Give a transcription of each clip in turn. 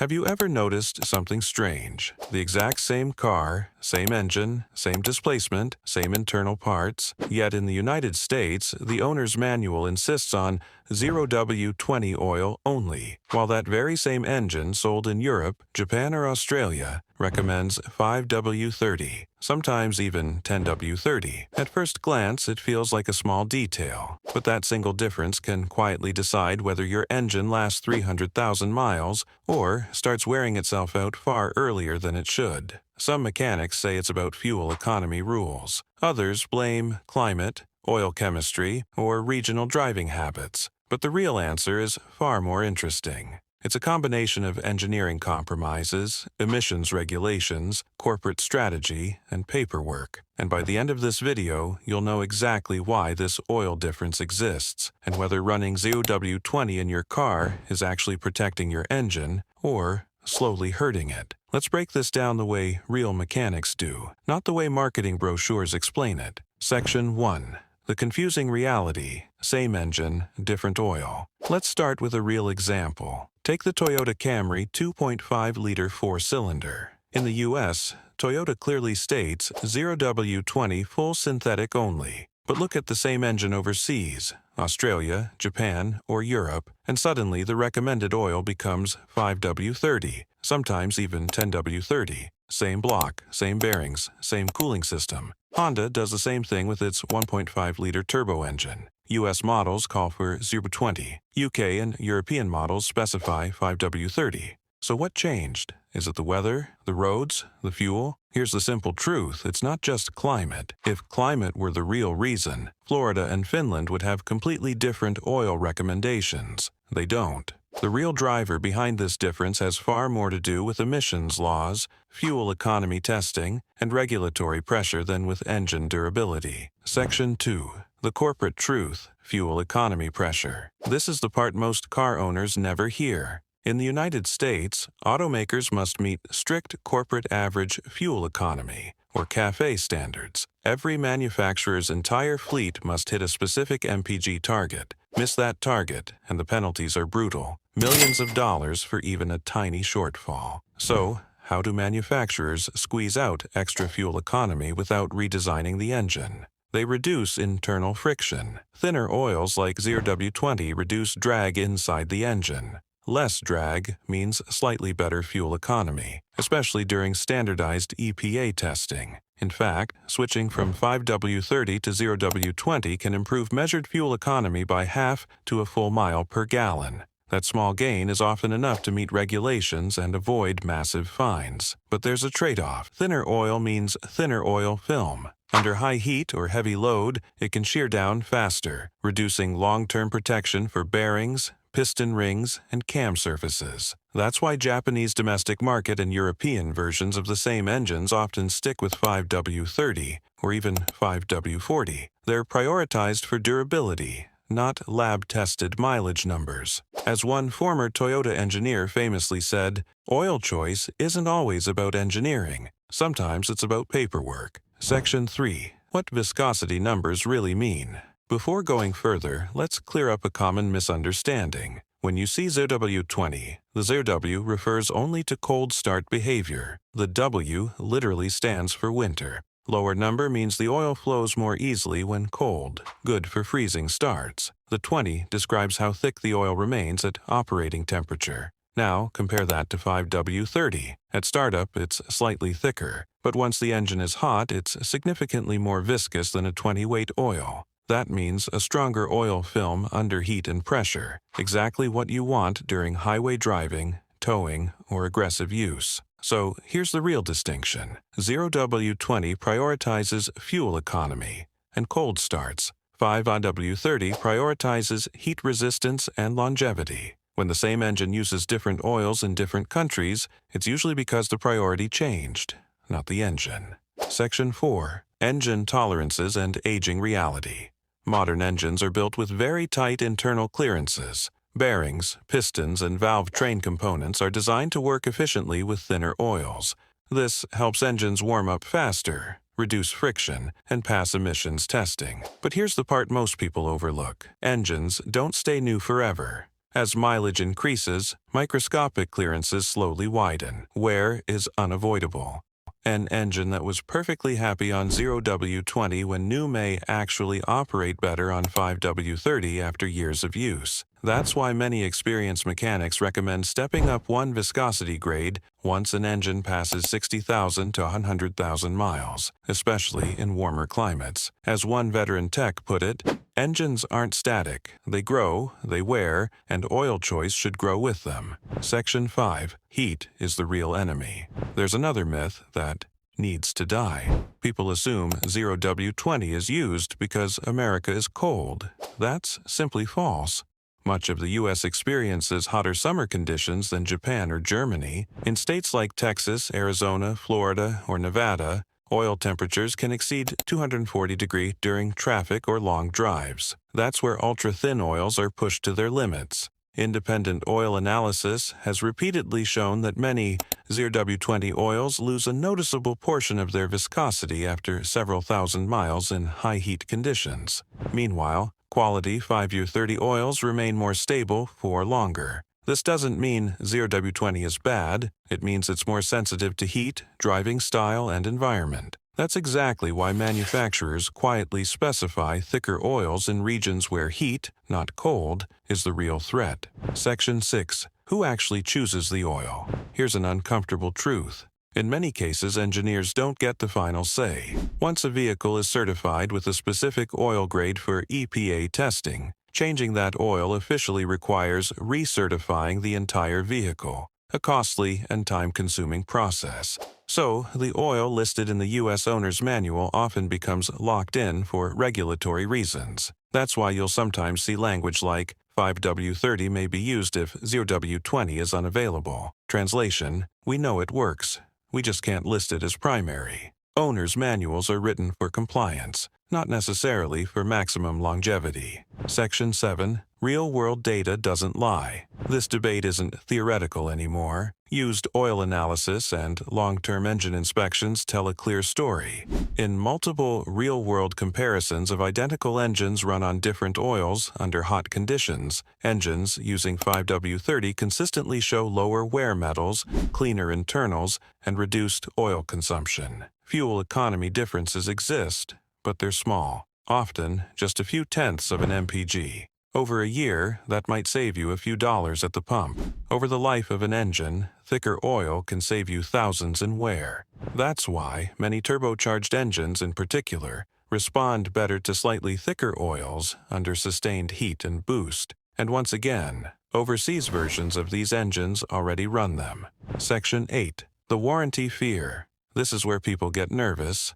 Have you ever noticed something strange? The exact same car, same engine, same displacement, same internal parts, yet in the United States, the owner's manual insists on 0W-20 oil only, while that very same engine sold in Europe, Japan, or Australia recommends 5W-30, sometimes even 10W-30. At first glance, it feels like a small detail, but that single difference can quietly decide whether your engine lasts 300,000 miles or starts wearing itself out far earlier than it should. Some mechanics say it's about fuel economy rules. Others blame climate, oil chemistry, or regional driving habits. But the real answer is far more interesting. It's a combination of engineering compromises, emissions regulations, corporate strategy, and paperwork. And by the end of this video, you'll know exactly why this oil difference exists and whether running 0W-20 in your car is actually protecting your engine or slowly hurting it. Let's break this down the way real mechanics do, not the way marketing brochures explain it. Section 1. The confusing reality, same engine, different oil. Let's start with a real example. Take the Toyota Camry 2.5-liter four-cylinder. In the US, Toyota clearly states 0W-20 full synthetic only. But look at the same engine overseas, Australia, Japan, or Europe, and suddenly the recommended oil becomes 5W-30, sometimes even 10W-30. Same block, same bearings, same cooling system. Honda does the same thing with its 1.5-liter turbo engine. US models call for 0W-20. UK and European models specify 5W-30. So what changed? Is it the weather, the roads, the fuel? Here's the simple truth. It's not just climate. If climate were the real reason, Florida and Finland would have completely different oil recommendations. They don't. The real driver behind this difference has far more to do with emissions laws, fuel economy testing, and regulatory pressure than with engine durability. Section 2. The corporate truth, fuel economy pressure. This is the part most car owners never hear. In the United States, automakers must meet strict corporate average fuel economy, or CAFE standards. Every manufacturer's entire fleet must hit a specific MPG target. Miss that target, and the penalties are brutal. Millions of dollars for even a tiny shortfall. So, how do manufacturers squeeze out extra fuel economy without redesigning the engine? They reduce internal friction. Thinner oils like 0W-20 reduce drag inside the engine. Less drag means slightly better fuel economy, especially during standardized EPA testing. In fact, switching from 5W-30 to 0W-20 can improve measured fuel economy by half to a full mile per gallon. That small gain is often enough to meet regulations and avoid massive fines. But there's a trade-off. Thinner oil means thinner oil film. Under high heat or heavy load, it can shear down faster, reducing long-term protection for bearings, piston rings, and cam surfaces. That's why Japanese domestic market and European versions of the same engines often stick with 5W-30 or even 5W-40. They're prioritized for durability, not lab-tested mileage numbers. As one former Toyota engineer famously said, oil choice isn't always about engineering. Sometimes it's about paperwork. Section 3. What viscosity numbers really mean. Before going further, let's clear up a common misunderstanding. When you see 0W-20, the 0W refers only to cold start behavior. The W literally stands for winter. Lower number means the oil flows more easily when cold, good for freezing starts. The 20 describes how thick the oil remains at operating temperature. Now, compare that to 5W-30. At startup, it's slightly thicker, but once the engine is hot, it's significantly more viscous than a 20-weight oil. That means a stronger oil film under heat and pressure, exactly what you want during highway driving, towing, or aggressive use. So here's the real distinction. 0W-20 prioritizes fuel economy and cold starts. 5W-30 prioritizes heat resistance and longevity. When the same engine uses different oils in different countries, it's usually because the priority changed, not the engine. Section 4. Engine tolerances and aging reality. Modern engines are built with very tight internal clearances. Bearings, pistons, and valve train components are designed to work efficiently with thinner oils. This helps engines warm up faster, reduce friction, and pass emissions testing. But here's the part most people overlook. Engines don't stay new forever. As mileage increases, microscopic clearances slowly widen. Wear is unavoidable. An engine that was perfectly happy on 0W-20 when new may actually operate better on 5W-30 after years of use. That's why many experienced mechanics recommend stepping up one viscosity grade once an engine passes 60,000 to 100,000 miles, especially in warmer climates. As one veteran tech put it, engines aren't static. They grow, they wear, and oil choice should grow with them. Section 5. Heat is the real enemy. There's another myth that needs to die. People assume 0W-20 is used because America is cold. That's simply false. Much of the U.S. experiences hotter summer conditions than Japan or Germany. In states like Texas, Arizona, Florida, or Nevada, oil temperatures can exceed 240 degrees during traffic or long drives. That's where ultra-thin oils are pushed to their limits. Independent oil analysis has repeatedly shown that many 0W-20 oils lose a noticeable portion of their viscosity after several thousand miles in high heat conditions. Meanwhile, quality 5W-30 oils remain more stable for longer. This doesn't mean 0W-20 is bad. It means it's more sensitive to heat, driving style, and environment. That's exactly why manufacturers quietly specify thicker oils in regions where heat, not cold, is the real threat. Section 6. Who actually chooses the oil? Here's an uncomfortable truth. In many cases, engineers don't get the final say. Once a vehicle is certified with a specific oil grade for EPA testing, changing that oil officially requires recertifying the entire vehicle, a costly and time-consuming process. So, the oil listed in the U.S. Owner's Manual often becomes locked in for regulatory reasons. That's why you'll sometimes see language like 5W-30 may be used if 0W-20 is unavailable. Translation: we know it works. We just can't list it as primary. Owner's manuals are written for compliance, not necessarily for maximum longevity. Section 7. Real-world data doesn't lie. This debate isn't theoretical anymore. Used oil analysis and long-term engine inspections tell a clear story. In multiple real-world comparisons of identical engines run on different oils under hot conditions, engines using 5W-30 consistently show lower wear metals, cleaner internals, and reduced oil consumption. Fuel economy differences exist, but they're small, often just a few tenths of an mpg. Over a year, that might save you a few dollars at the pump. Over the life of an engine, thicker oil can save you thousands in wear. That's why many turbocharged engines in particular respond better to slightly thicker oils under sustained heat and boost. And once again, overseas versions of these engines already run them. Section 8. The warranty fear. This is where people get nervous.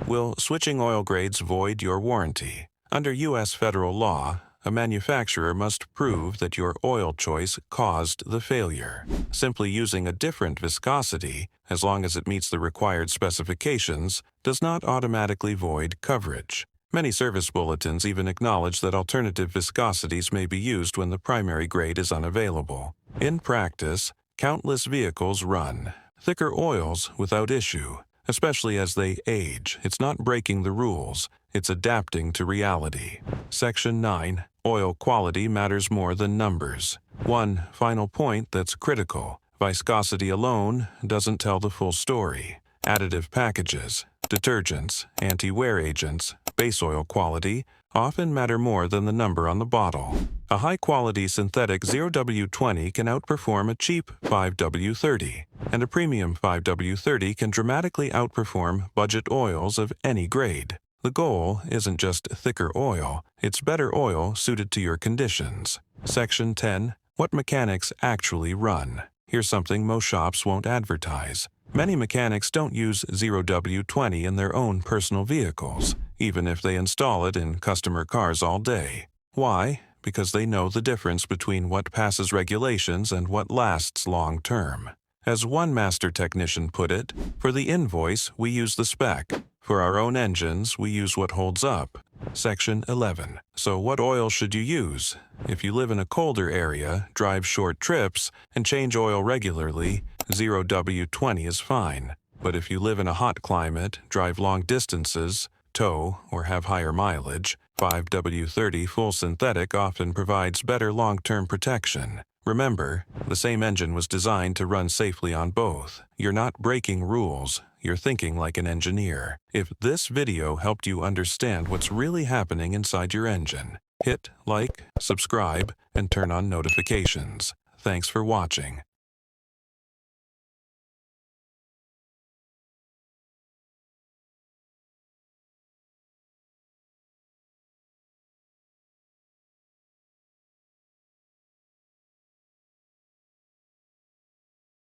Will switching oil grades void your warranty? Under U.S. federal law, a manufacturer must prove that your oil choice caused the failure. Simply using a different viscosity, as long as it meets the required specifications, does not automatically void coverage. Many service bulletins even acknowledge that alternative viscosities may be used when the primary grade is unavailable. In practice, countless vehicles run thicker oils without issue, especially as they age. It's not breaking the rules, it's adapting to reality. Section 9. Oil quality matters more than numbers. One final point that's critical. Viscosity alone doesn't tell the full story. Additive packages, detergents, anti-wear agents, base oil quality often matter more than the number on the bottle. A high-quality synthetic 0W-20 can outperform a cheap 5W-30, and a premium 5W-30 can dramatically outperform budget oils of any grade. The goal isn't just thicker oil, it's better oil suited to your conditions. Section 10. What mechanics actually run? Here's something most shops won't advertise. Many mechanics don't use 0W-20 in their own personal vehicles, even if they install it in customer cars all day. Why? Because they know the difference between what passes regulations and what lasts long term. As one master technician put it, for the invoice, we use the spec. For our own engines, we use what holds up. Section 11. So what oil should you use? If you live in a colder area, drive short trips, and change oil regularly, 0W-20 is fine. But if you live in a hot climate, drive long distances, tow, or have higher mileage, 5W-30 full synthetic often provides better long-term protection. Remember, the same engine was designed to run safely on both. You're not breaking rules, you're thinking like an engineer. If this video helped you understand what's really happening inside your engine, hit like, subscribe, and turn on notifications. Thanks for watching.